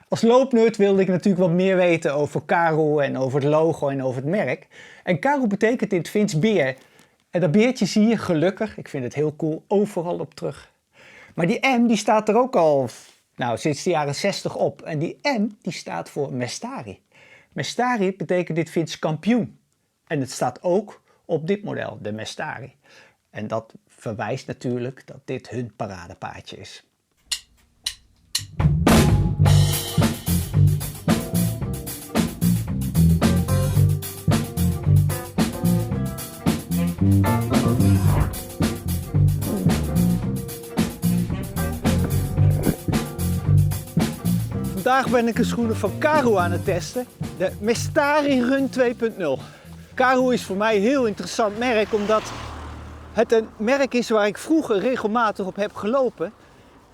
Als loopnerd wilde ik natuurlijk wat meer weten over Karoo en over het logo en over het merk. En Karoo betekent in het Fins beer. En dat beertje zie je gelukkig, ik vind het heel cool, overal op terug. Maar die M die staat er ook al sinds de jaren 60 op. En die M die staat voor Mestari. Mestari betekent dit Fins kampioen. En het staat ook op dit model, de Mestari. En dat verwijst natuurlijk dat dit hun paradepaardje is. Vandaag ben ik de schoenen van Karoo aan het testen, de Mestari Run 2.0. Karoo is voor mij een heel interessant merk, omdat het een merk is waar ik vroeger regelmatig op heb gelopen.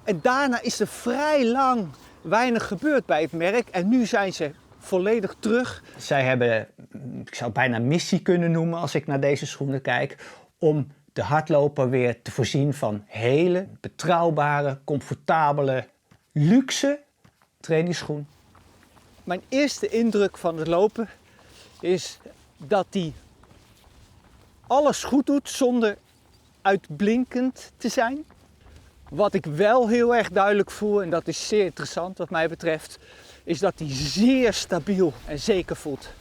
En daarna is er vrij lang weinig gebeurd bij het merk en nu zijn ze volledig terug. Zij hebben, ik zou het bijna missie kunnen noemen als ik naar deze schoenen kijk, om de hardloper weer te voorzien van hele betrouwbare, comfortabele, luxe trainingsschoen. Mijn eerste indruk van het lopen is dat die alles goed doet zonder uitblinkend te zijn. Wat ik wel heel erg duidelijk voel, en dat is zeer interessant wat mij betreft, is dat die zeer stabiel en zeker voelt.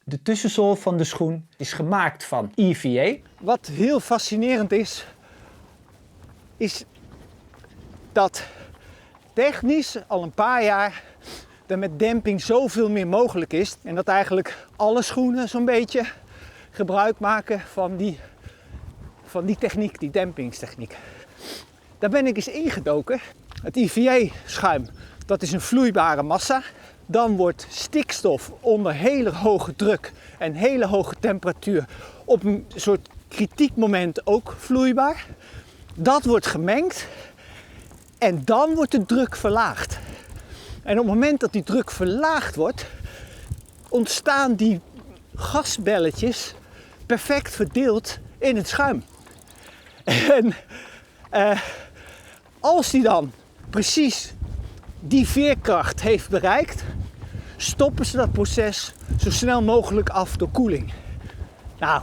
De tussenzool van de schoen is gemaakt van EVA. Wat heel fascinerend is dat technisch al een paar jaar er met demping zoveel meer mogelijk is. En dat eigenlijk alle schoenen zo'n beetje gebruik maken van die techniek, die dampingstechniek. Daar ben ik eens ingedoken. Het EVA-schuim, dat is een vloeibare massa. Dan wordt stikstof onder hele hoge druk en hele hoge temperatuur op een soort kritiek moment ook vloeibaar. Dat wordt gemengd en dan wordt de druk verlaagd. En op het moment dat die druk verlaagd wordt, ontstaan die gasbelletjes perfect verdeeld in het schuim. En als die dan precies die veerkracht heeft bereikt, stoppen ze dat proces zo snel mogelijk af door koeling. Nou,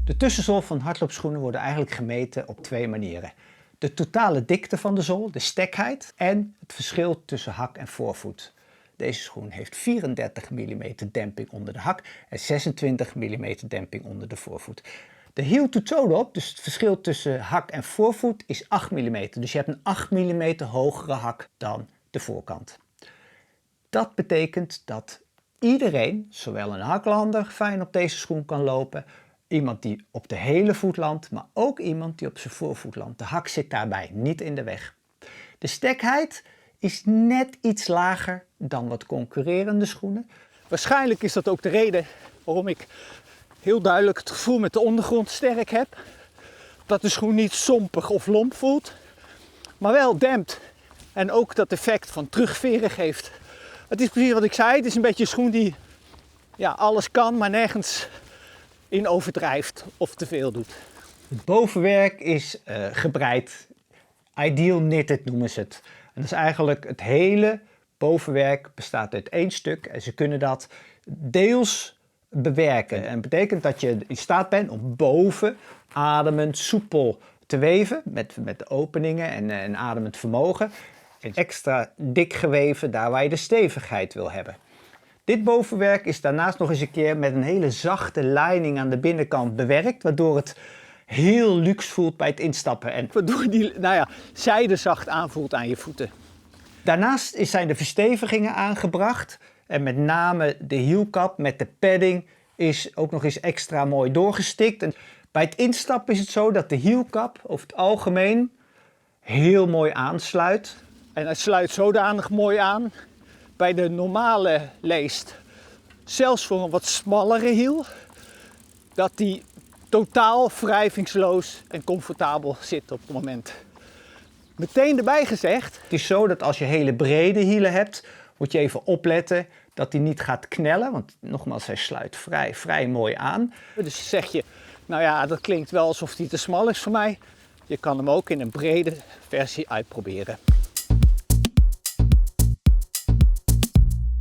de tussenzool van hardloopschoenen worden eigenlijk gemeten op twee manieren. De totale dikte van de zool, de stekheid, en het verschil tussen hak en voorvoet. Deze schoen heeft 34 mm demping onder de hak en 26 mm demping onder de voorvoet. De heel-to-toe drop, dus het verschil tussen hak en voorvoet, is 8 mm. Dus je hebt een 8 mm hogere hak dan de voorkant. Dat betekent dat iedereen, zowel een haklander, fijn op deze schoen kan lopen, iemand die op de hele voet landt, maar ook iemand die op zijn voorvoet landt. De hak zit daarbij niet in de weg. De stekheid is net iets lager dan wat concurrerende schoenen. Waarschijnlijk is dat ook de reden waarom ik heel duidelijk het gevoel met de ondergrond sterk heb. Dat de schoen niet sompig of lomp voelt, maar wel dempt. En ook dat effect van terugveren geeft. Het is precies wat ik zei, het is een beetje een schoen die alles kan, maar nergens in overdrijft of te veel doet. Het bovenwerk is gebreid, ideal knitted noemen ze het. En dat is eigenlijk het hele bovenwerk bestaat uit één stuk en ze kunnen dat deels bewerken. En dat betekent dat je in staat bent om boven ademend soepel te weven met de openingen en ademend vermogen. En extra dik geweven daar waar je de stevigheid wil hebben. Dit bovenwerk is daarnaast nog eens een keer met een hele zachte lining aan de binnenkant bewerkt, waardoor het heel luxe voelt bij het instappen en waardoor die zijde zacht aanvoelt aan je voeten. Daarnaast zijn de verstevigingen aangebracht en met name de hielkap met de padding is ook nog eens extra mooi doorgestikt. En bij het instappen is het zo dat de hielkap over het algemeen heel mooi aansluit. En het sluit zodanig mooi aan bij de normale leest, zelfs voor een wat smallere hiel, dat die totaal wrijvingsloos en comfortabel zit op het moment. Meteen erbij gezegd, het is zo dat als je hele brede hielen hebt, moet je even opletten dat die niet gaat knellen, want nogmaals, hij sluit vrij mooi aan. Dus zeg je, dat klinkt wel alsof die te smal is voor mij. Je kan hem ook in een brede versie uitproberen.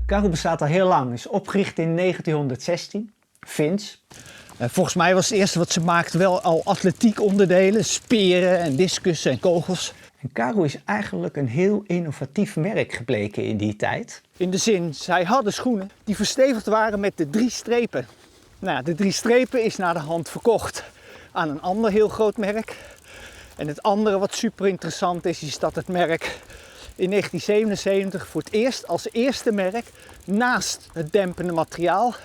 Karoo bestaat al heel lang, is opgericht in 1916, Fins. Volgens mij was het eerste wat ze maakte wel al atletiek onderdelen, speren en discussen en kogels. En Karoo is eigenlijk een heel innovatief merk gebleken in die tijd. In de zin, zij hadden schoenen die verstevigd waren met de 3 strepen. Nou, de 3 strepen is naar de hand verkocht aan een ander heel groot merk. En het andere wat super interessant is dat het merk in 1977 voor het eerst als eerste merk naast het dempende materiaal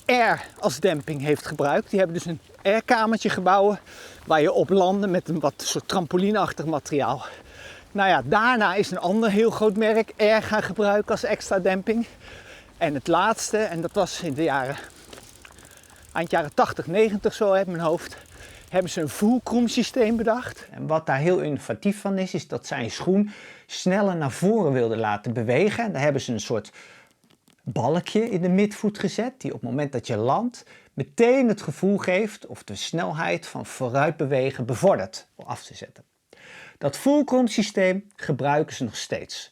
air als demping heeft gebruikt. Die hebben dus een airkamertje gebouwd waar je op landde met een wat soort trampolineachtig materiaal. Nou ja, daarna is een ander heel groot merk air gaan gebruiken als extra demping. En het laatste, en dat was in de eind jaren 80, 90 zo uit mijn hoofd, hebben ze een fulcrum systeem bedacht. En wat daar heel innovatief van is dat zij een schoen sneller naar voren wilden laten bewegen. En daar hebben ze een soort balkje in de midvoet gezet, die op het moment dat je landt meteen het gevoel geeft of de snelheid van vooruit bewegen bevordert om af te zetten. Dat fulcrum systeem gebruiken ze nog steeds.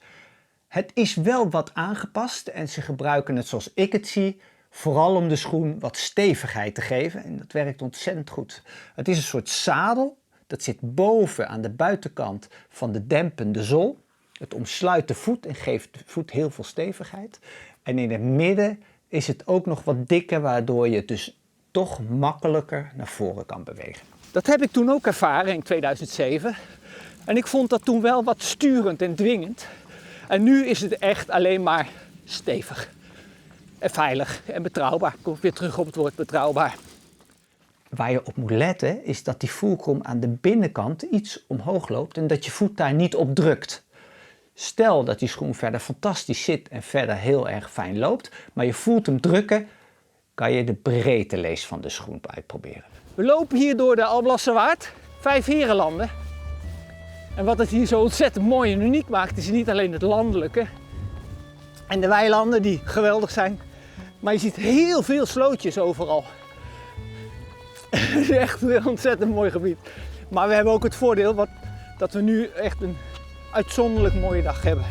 Het is wel wat aangepast en ze gebruiken het zoals ik het zie, vooral om de schoen wat stevigheid te geven en dat werkt ontzettend goed. Het is een soort zadel, dat zit boven aan de buitenkant van de dempende zool. Het omsluit de voet en geeft de voet heel veel stevigheid. En in het midden is het ook nog wat dikker, waardoor je het dus toch makkelijker naar voren kan bewegen. Dat heb ik toen ook ervaren in 2007. En ik vond dat toen wel wat sturend en dwingend. En nu is het echt alleen maar stevig. En veilig en betrouwbaar. Ik kom weer terug op het woord betrouwbaar. Waar je op moet letten is dat die fulcrum aan de binnenkant iets omhoog loopt en dat je voet daar niet op drukt. Stel dat die schoen verder fantastisch zit en verder heel erg fijn loopt, maar je voelt hem drukken, kan je de breedtelees van de schoen uitproberen. We lopen hier door de Alblasserwaard, 5 herenlanden. En wat het hier zo ontzettend mooi en uniek maakt, is niet alleen het landelijke en de weilanden die geweldig zijn, maar je ziet heel veel slootjes overal. Het is echt een ontzettend mooi gebied. Maar we hebben ook het voordeel dat we nu echt een uitzonderlijk mooie dag hebben.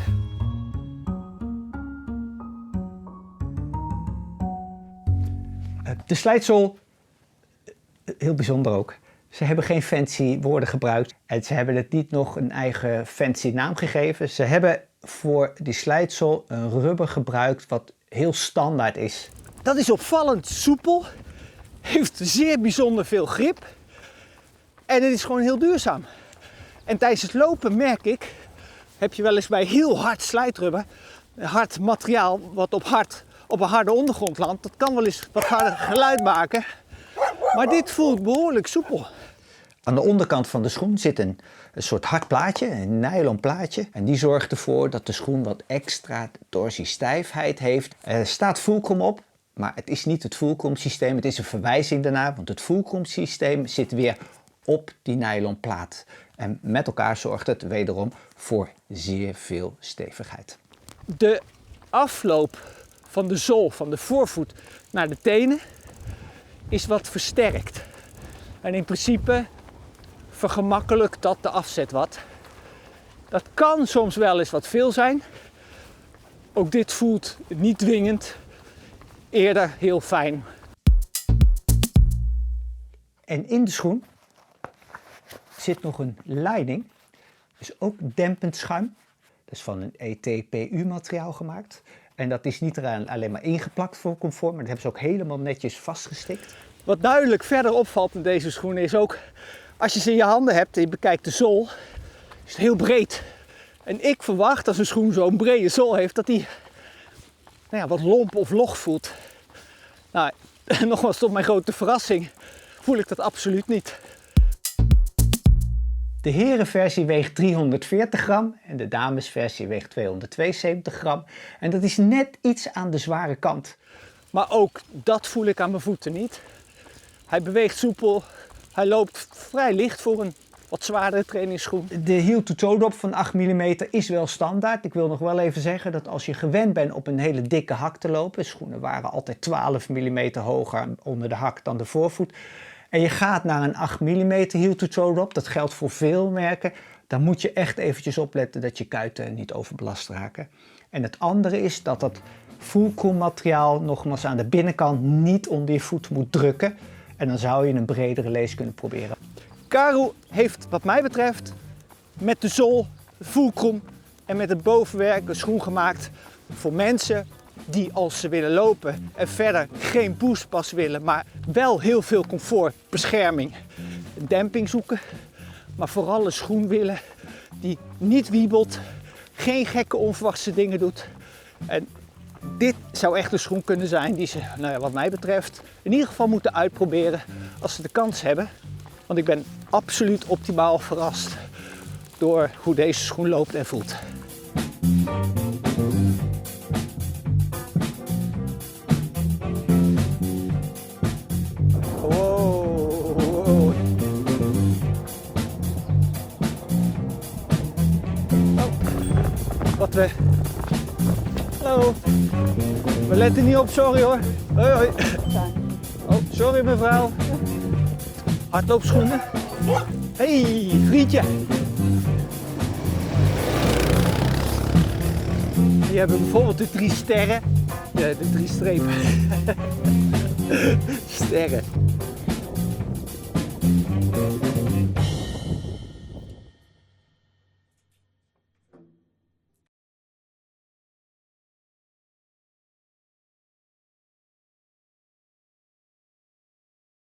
De slijtzool, heel bijzonder ook. Ze hebben geen fancy woorden gebruikt en ze hebben het niet nog een eigen fancy naam gegeven. Ze hebben voor die slijtzool een rubber gebruikt wat heel standaard is. Dat is opvallend soepel, heeft zeer bijzonder veel grip en het is gewoon heel duurzaam. En tijdens het lopen merk ik, heb je wel eens bij heel hard slijtrubber, hard materiaal wat op een harde ondergrond landt, dat kan wel eens wat harder geluid maken. Maar dit voelt behoorlijk soepel. Aan de onderkant van de schoen zit een soort hard plaatje, een nylon plaatje. En die zorgt ervoor dat de schoen wat extra torsiestijfheid heeft. Er staat fulcrum op, maar het is niet het fulcrum systeem. Het is een verwijzing daarna, want het fulcrum systeem zit weer op die nylon plaat. En met elkaar zorgt het wederom voor zeer veel stevigheid. De afloop van de zool van de voorvoet naar de tenen is wat versterkt. En in principe vergemakkelijkt dat de afzet wat. Dat kan soms wel eens wat veel zijn. Ook dit voelt niet dwingend, eerder heel fijn. En in de schoen zit nog een leiding, dus ook dempend schuim. Dat is van een ETPU materiaal gemaakt. En dat is niet alleen maar ingeplakt voor comfort, maar dat hebben ze ook helemaal netjes vastgestikt. Wat duidelijk verder opvalt in deze schoenen is ook, als je ze in je handen hebt en je bekijkt de zool, is het heel breed. En ik verwacht als een schoen zo'n brede zool heeft, dat die wat lomp of log voelt. Nou, nogmaals tot mijn grote verrassing voel ik dat absoluut niet. De herenversie weegt 340 gram en de damesversie weegt 272 gram. En dat is net iets aan de zware kant. Maar ook dat voel ik aan mijn voeten niet. Hij beweegt soepel, hij loopt vrij licht voor een wat zwaardere trainingsschoen. De heel-to-toe drop van 8 mm is wel standaard. Ik wil nog wel even zeggen dat als je gewend bent op een hele dikke hak te lopen, schoenen waren altijd 12 mm hoger onder de hak dan de voorvoet. en je gaat naar een 8 mm heel-to-toe drop, dat geldt voor veel merken, dan moet je echt eventjes opletten dat je kuiten niet overbelast raken. En het andere is dat dat fulcrum materiaal nogmaals aan de binnenkant niet onder je voet moet drukken. En dan zou je een bredere lees kunnen proberen. Karel heeft wat mij betreft met de zool, fulcrum en met het bovenwerk een schoen gemaakt voor mensen die als ze willen lopen en verder geen boostpas willen, maar wel heel veel comfort, bescherming, demping zoeken. Maar vooral een schoen willen die niet wiebelt, geen gekke onverwachte dingen doet. En dit zou echt een schoen kunnen zijn die ze, nou ja, wat mij betreft, in ieder geval moeten uitproberen als ze de kans hebben. Want ik ben absoluut optimaal verrast door hoe deze schoen loopt en voelt. Wow. Wat we... Hallo. We letten niet op, sorry hoor. Hoi hoi. Oh, sorry mevrouw. Hardloopschoenen. Hey, vriendje. Die hebben bijvoorbeeld de 3 sterren. De 3 strepen. Sterren.